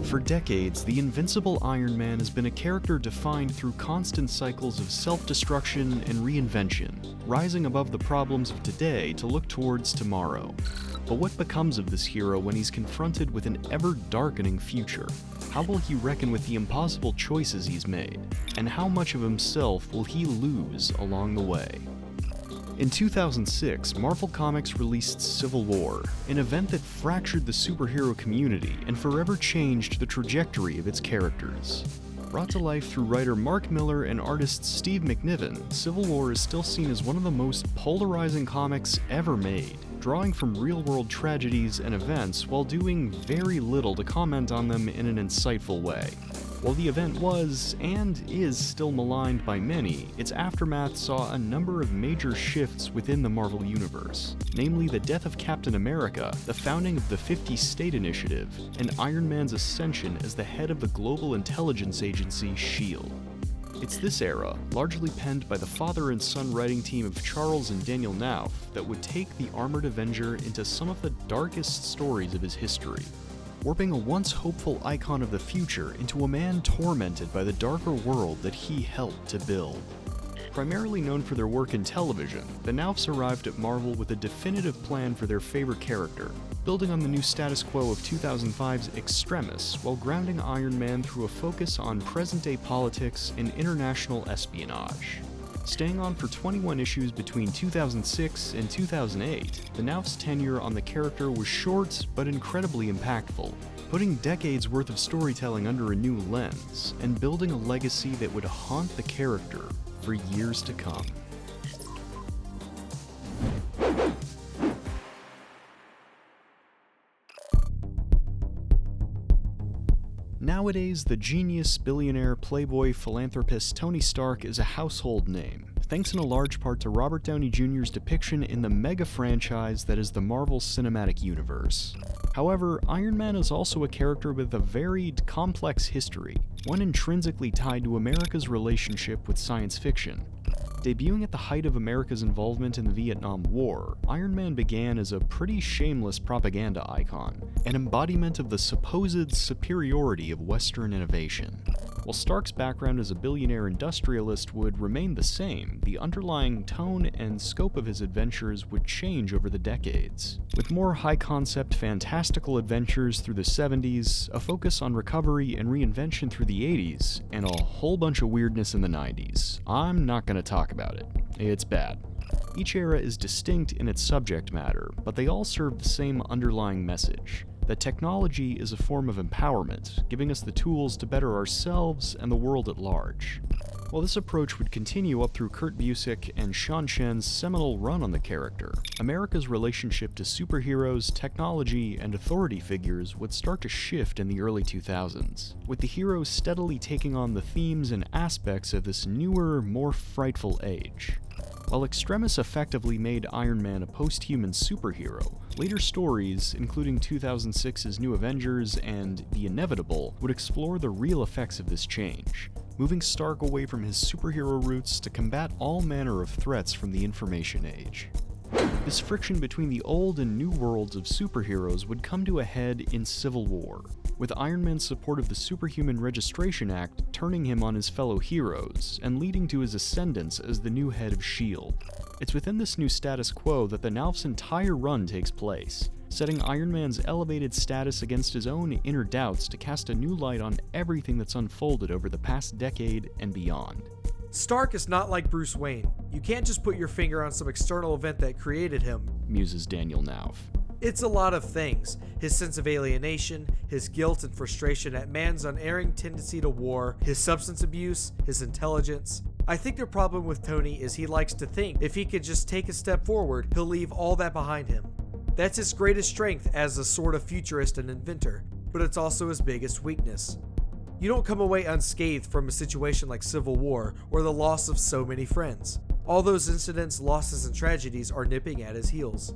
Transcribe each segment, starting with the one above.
For decades, the Invincible Iron Man has been a character defined through constant cycles of self-destruction and reinvention, rising above the problems of today to look towards tomorrow. But what becomes of this hero when he's confronted with an ever-darkening future? How will he reckon with the impossible choices he's made? And how much of himself will he lose along the way? In 2006, Marvel Comics released Civil War, an event that fractured the superhero community and forever changed the trajectory of its characters. Brought to life through writer Mark Millar and artist Steve McNiven, Civil War is still seen as one of the most polarizing comics ever made, drawing from real-world tragedies and events while doing very little to comment on them in an insightful way. While the event was, and is still maligned by many, its aftermath saw a number of major shifts within the Marvel Universe, namely the death of Captain America, the founding of the 50 State Initiative, and Iron Man's ascension as the head of the global intelligence agency S.H.I.E.L.D. It's this era, largely penned by the father and son writing team of Charles and Daniel Knauf, that would take the Armored Avenger into some of the darkest stories of his history, warping a once hopeful icon of the future into a man tormented by the darker world that he helped to build. Primarily known for their work in television, the Knaufs arrived at Marvel with a definitive plan for their favorite character, building on the new status quo of 2005's Extremis while grounding Iron Man through a focus on present-day politics and international espionage. Staying on for 21 issues between 2006 and 2008, the Knauf's tenure on the character was short but incredibly impactful, putting decades worth of storytelling under a new lens, and building a legacy that would haunt the character for years to come. Nowadays, the genius, billionaire, playboy, philanthropist Tony Stark is a household name, thanks in a large part to Robert Downey Jr.'s depiction in the mega franchise that is the Marvel Cinematic Universe. However, Iron Man is also a character with a varied, complex history, one intrinsically tied to America's relationship with science fiction. Debuting at the height of America's involvement in the Vietnam War, Iron Man began as a pretty shameless propaganda icon, an embodiment of the supposed superiority of Western innovation. While Stark's background as a billionaire industrialist would remain the same, the underlying tone and scope of his adventures would change over the decades. With more high-concept fantastical adventures through the 70s, a focus on recovery and reinvention through the 80s, and a whole bunch of weirdness in the 90s. I'm not gonna talk about it. It's bad. Each era is distinct in its subject matter, but they all serve the same underlying message: that technology is a form of empowerment, giving us the tools to better ourselves and the world at large. While this approach would continue up through Kurt Busiek and Sean Shen's seminal run on the character, America's relationship to superheroes, technology, and authority figures would start to shift in the early 2000s, with the hero steadily taking on the themes and aspects of this newer, more frightful age. While Extremis effectively made Iron Man a post-human superhero, later stories, including 2006's New Avengers and The Inevitable, would explore the real effects of this change, moving Stark away from his superhero roots to combat all manner of threats from the information age. This friction between the old and new worlds of superheroes would come to a head in Civil War, with Iron Man's support of the Superhuman Registration Act turning him on his fellow heroes, and leading to his ascendance as the new head of S.H.I.E.L.D. It's within this new status quo that the Knauf's entire run takes place, setting Iron Man's elevated status against his own inner doubts to cast a new light on everything that's unfolded over the past decade and beyond. Stark is not like Bruce Wayne. You can't just put your finger on some external event that created him, muses Daniel Knauf. It's a lot of things. His sense of alienation, his guilt and frustration at man's unerring tendency to war, his substance abuse, his intelligence. I think the problem with Tony is he likes to think if he could just take a step forward, he'll leave all that behind him. That's his greatest strength as a sort of futurist and inventor, but it's also his biggest weakness. You don't come away unscathed from a situation like Civil War or the loss of so many friends. All those incidents, losses, and tragedies are nipping at his heels.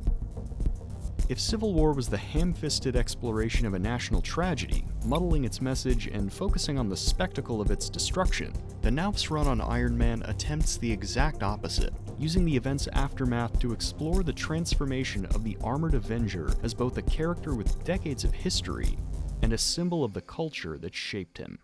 If Civil War was the ham-fisted exploration of a national tragedy, muddling its message and focusing on the spectacle of its destruction, the Knauf's run on Iron Man attempts the exact opposite, using the event's aftermath to explore the transformation of the Armored Avenger as both a character with decades of history and a symbol of the culture that shaped him.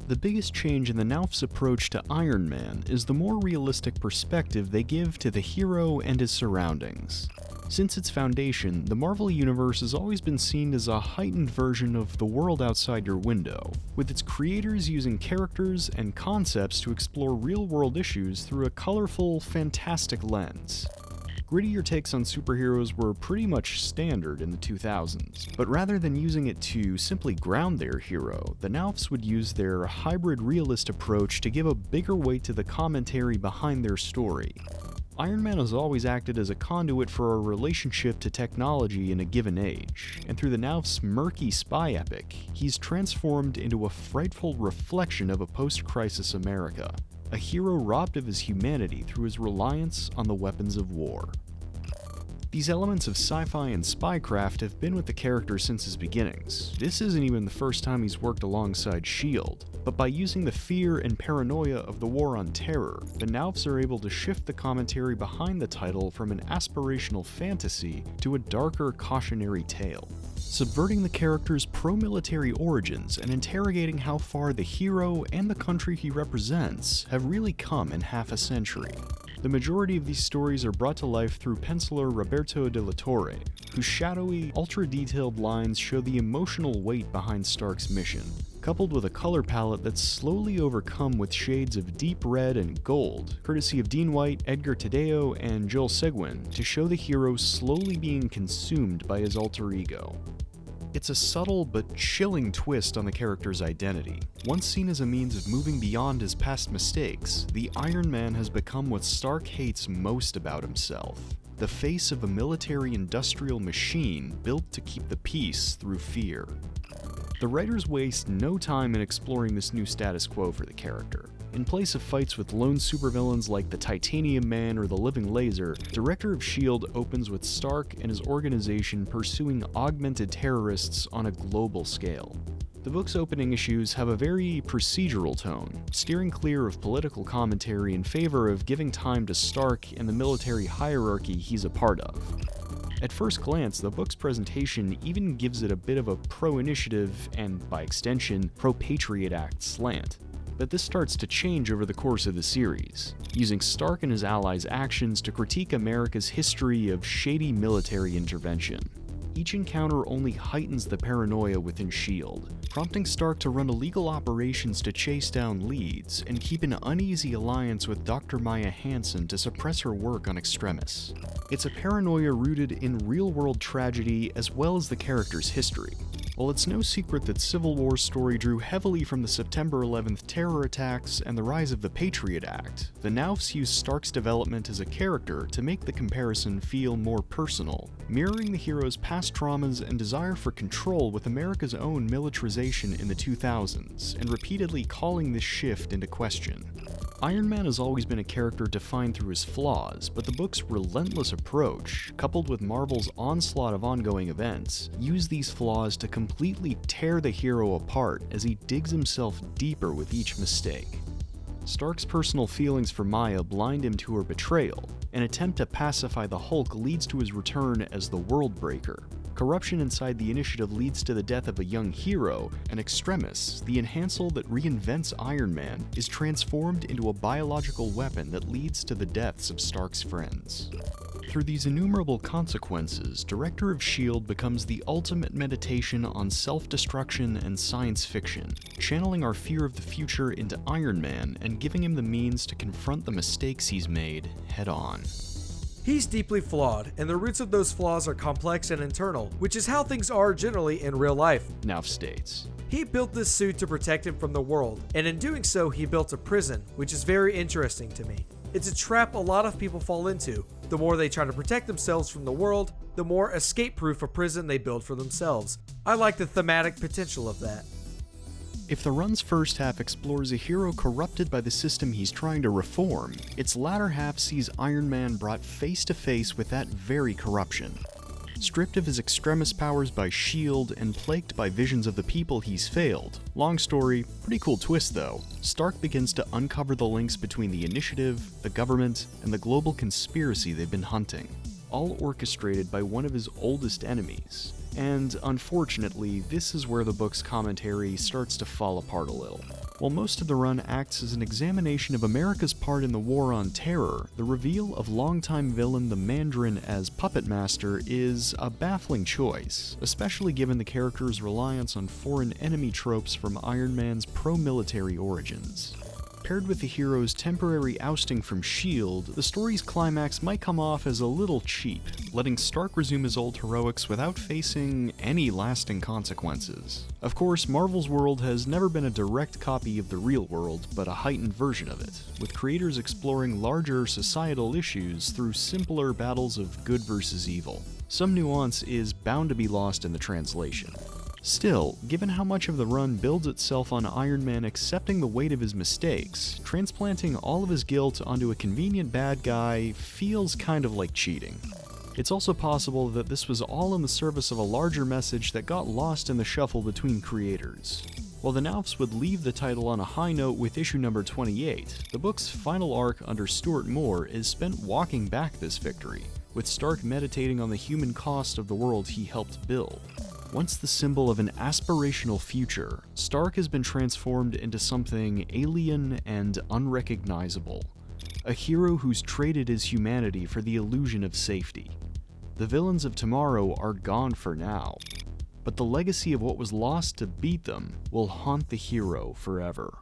The biggest change in the Knauf's approach to Iron Man is the more realistic perspective they give to the hero and his surroundings. Since its foundation, the Marvel Universe has always been seen as a heightened version of the world outside your window, with its creators using characters and concepts to explore real-world issues through a colorful, fantastic lens. Grittier takes on superheroes were pretty much standard in the 2000s, but rather than using it to simply ground their hero, the Knaufs would use their hybrid realist approach to give a bigger weight to the commentary behind their story. Iron Man has always acted as a conduit for a relationship to technology in a given age, and through the Knauf's murky spy epic, he's transformed into a frightful reflection of a post-crisis America, a hero robbed of his humanity through his reliance on the weapons of war. These elements of sci-fi and spycraft have been with the character since his beginnings. This isn't even the first time he's worked alongside S.H.I.E.L.D., but by using the fear and paranoia of the War on Terror, the Knaufs are able to shift the commentary behind the title from an aspirational fantasy to a darker cautionary tale, subverting the character's pro-military origins and interrogating how far the hero and the country he represents have really come in half a century. The majority of these stories are brought to life through penciler Roberto de la Torre, whose shadowy, ultra-detailed lines show the emotional weight behind Stark's mission, coupled with a color palette that's slowly overcome with shades of deep red and gold, courtesy of Dean White, Edgar Tadeo, and Joel Seguin, to show the hero slowly being consumed by his alter ego. It's a subtle but chilling twist on the character's identity. Once seen as a means of moving beyond his past mistakes, the Iron Man has become what Stark hates most about himself: the face of a military-industrial machine built to keep the peace through fear. The writers waste no time in exploring this new status quo for the character. In place of fights with lone supervillains like the Titanium Man or the Living Laser, Director of S.H.I.E.L.D. opens with Stark and his organization pursuing augmented terrorists on a global scale. The book's opening issues have a very procedural tone, steering clear of political commentary in favor of giving time to Stark and the military hierarchy he's a part of. At first glance, the book's presentation even gives it a bit of a pro-initiative and, by extension, pro-Patriot Act slant. But this starts to change over the course of the series, using Stark and his allies' actions to critique America's history of shady military intervention. Each encounter only heightens the paranoia within S.H.I.E.L.D., prompting Stark to run illegal operations to chase down leads and keep an uneasy alliance with Dr. Maya Hansen to suppress her work on extremists. It's a paranoia rooted in real-world tragedy as well as the character's history. While it's no secret that Civil War's story drew heavily from the September 11th terror attacks and the rise of the Patriot Act, the Knaufs use Stark's development as a character to make the comparison feel more personal, mirroring the hero's past traumas and desire for control with America's own militarization in the 2000s, and repeatedly calling this shift into question. Iron Man has always been a character defined through his flaws, but the book's relentless approach, coupled with Marvel's onslaught of ongoing events, use these flaws to completely tear the hero apart as he digs himself deeper with each mistake. Stark's personal feelings for Maya blind him to her betrayal. An attempt to pacify the Hulk leads to his return as the World Breaker. Corruption inside the Initiative leads to the death of a young hero, and Extremis, the enhancel that reinvents Iron Man, is transformed into a biological weapon that leads to the deaths of Stark's friends. Through these innumerable consequences, Director of S.H.I.E.L.D. becomes the ultimate meditation on self-destruction and science fiction, channeling our fear of the future into Iron Man and giving him the means to confront the mistakes he's made head-on. He's deeply flawed, and the roots of those flaws are complex and internal, which is how things are generally in real life. Knauf states. He built this suit to protect him from the world, and in doing so, he built a prison, which is very interesting to me. It's a trap a lot of people fall into. The more they try to protect themselves from the world, the more escape-proof a prison they build for themselves. I like the thematic potential of that. If the run's first half explores a hero corrupted by the system he's trying to reform, its latter half sees Iron Man brought face to face with that very corruption. Stripped of his extremis powers by S.H.I.E.L.D. and plagued by visions of the people he's failed. Long story, pretty cool twist though. Stark begins to uncover the links between the Initiative, the government, and the global conspiracy they've been hunting. all orchestrated by one of his oldest enemies. And unfortunately, this is where the book's commentary starts to fall apart a little. While most of the run acts as an examination of America's part in the War on Terror, the reveal of longtime villain the Mandarin as Puppet Master is a baffling choice, especially given the character's reliance on foreign enemy tropes from Iron Man's pro-military origins. Paired with the hero's temporary ousting from S.H.I.E.L.D., the story's climax might come off as a little cheap, letting Stark resume his old heroics without facing any lasting consequences. Of course, Marvel's world has never been a direct copy of the real world, but a heightened version of it, with creators exploring larger societal issues through simpler battles of good versus evil. Some nuance is bound to be lost in the translation. Still, given how much of the run builds itself on Iron Man accepting the weight of his mistakes, transplanting all of his guilt onto a convenient bad guy feels kind of like cheating. It's also possible that this was all in the service of a larger message that got lost in the shuffle between creators. While the Knaufs would leave the title on a high note with issue number 28, the book's final arc under Stuart Moore is spent walking back this victory, with Stark meditating on the human cost of the world he helped build. Once the symbol of an aspirational future, Stark has been transformed into something alien and unrecognizable. A hero who's traded his humanity for the illusion of safety. The villains of tomorrow are gone for now, but the legacy of what was lost to beat them will haunt the hero forever.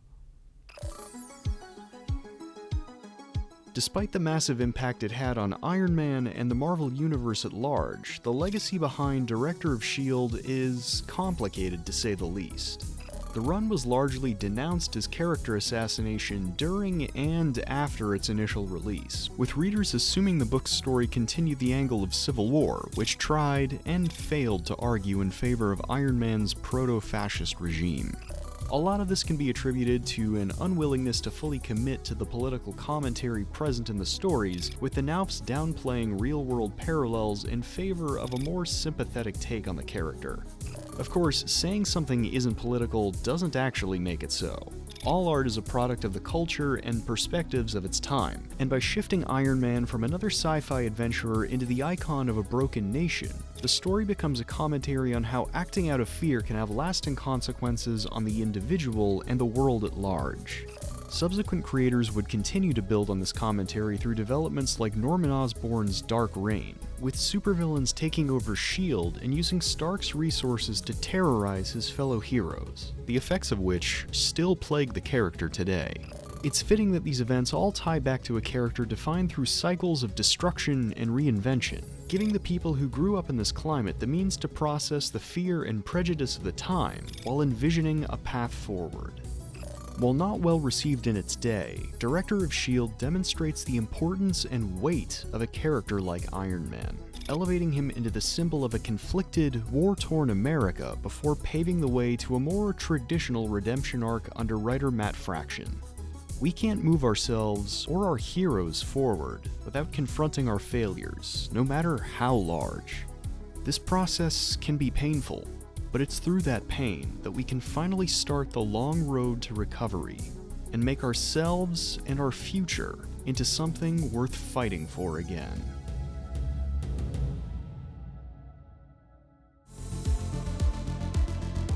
Despite the massive impact it had on Iron Man and the Marvel Universe at large, the legacy behind Director of S.H.I.E.L.D. is complicated to say the least. The run was largely denounced as character assassination during and after its initial release, with readers assuming the book's story continued the angle of Civil War, which tried and failed to argue in favor of Iron Man's proto-fascist regime. A lot of this can be attributed to an unwillingness to fully commit to the political commentary present in the stories, with the Knaufs downplaying real-world parallels in favor of a more sympathetic take on the character. Of course, saying something isn't political doesn't actually make it so. All art is a product of the culture and perspectives of its time, and by shifting Iron Man from another sci-fi adventurer into the icon of a broken nation, the story becomes a commentary on how acting out of fear can have lasting consequences on the individual and the world at large. Subsequent creators would continue to build on this commentary through developments like Norman Osborn's Dark Reign, with supervillains taking over S.H.I.E.L.D. and using Stark's resources to terrorize his fellow heroes, the effects of which still plague the character today. It's fitting that these events all tie back to a character defined through cycles of destruction and reinvention, giving the people who grew up in this climate the means to process the fear and prejudice of the time while envisioning a path forward. While not well received in its day, Director of S.H.I.E.L.D. demonstrates the importance and weight of a character like Iron Man, elevating him into the symbol of a conflicted, war-torn America before paving the way to a more traditional redemption arc under writer Matt Fraction. We can't move ourselves or our heroes forward without confronting our failures, no matter how large. This process can be painful, but it's through that pain that we can finally start the long road to recovery and make ourselves and our future into something worth fighting for again.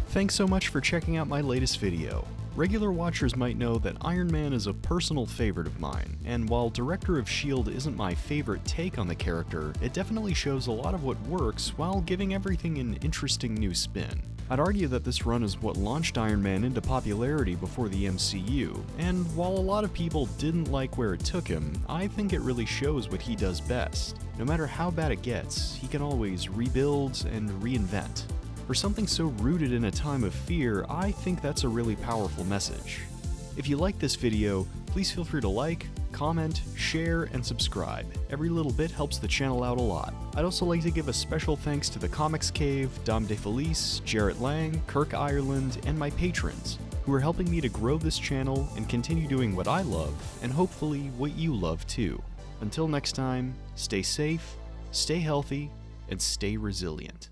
Thanks so much for checking out my latest video. Regular watchers might know that Iron Man is a personal favorite of mine, and while Director of S.H.I.E.L.D. isn't my favorite take on the character, it definitely shows a lot of what works while giving everything an interesting new spin. I'd argue that this run is what launched Iron Man into popularity before the MCU, and while a lot of people didn't like where it took him, I think it really shows what he does best. No matter how bad it gets, he can always rebuild and reinvent. For something so rooted in a time of fear, I think that's a really powerful message. If you like this video, please feel free to like, comment, share, and subscribe. Every little bit helps the channel out a lot. I'd also like to give a special thanks to the Comics Cave, Dom DeFelice, Jarrett Lang, Kirk Ireland, and my patrons, who are helping me to grow this channel and continue doing what I love, and hopefully what you love too. Until next time, stay safe, stay healthy, and stay resilient.